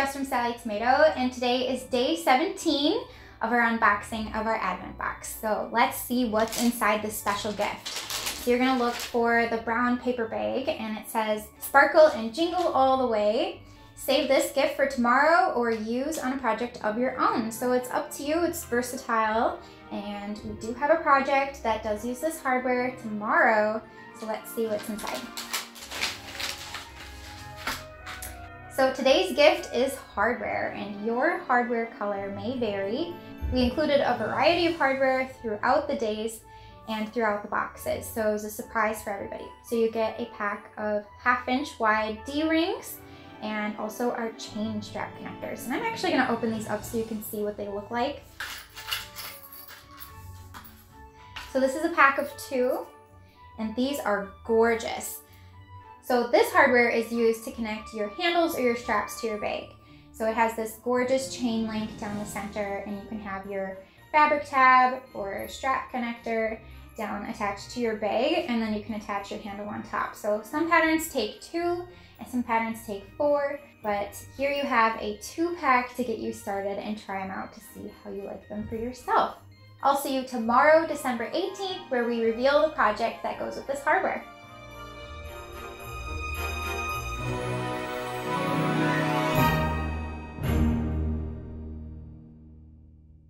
Jess from Sallie Tomato, and today is day 17 of our unboxing of our Advent box. So let's see what's inside this special gift. So you're gonna look for the brown paper bag, and it says, "Sparkle and jingle all the way. Save this gift for tomorrow or use on a project of your own." So it's up to you, it's versatile, and we do have a project that does use this hardware tomorrow. So let's see what's inside. So today's gift is hardware, and your hardware color may vary. We included a variety of hardware throughout the days and throughout the boxes, so it was a surprise for everybody. So you get a pack of 1/2-inch wide D-rings and also our chain strap connectors. And I'm actually gonna open these up so you can see what they look like. So this is a pack of 2, and these are gorgeous. So this hardware is used to connect your handles or your straps to your bag. So it has this gorgeous chain link down the center, and you can have your fabric tab or strap connector down attached to your bag, and then you can attach your handle on top. So some patterns take 2 and some patterns take 4, but here you have a 2-pack to get you started and try them out to see how you like them for yourself. I'll see you tomorrow, December 18th, where we reveal the project that goes with this hardware.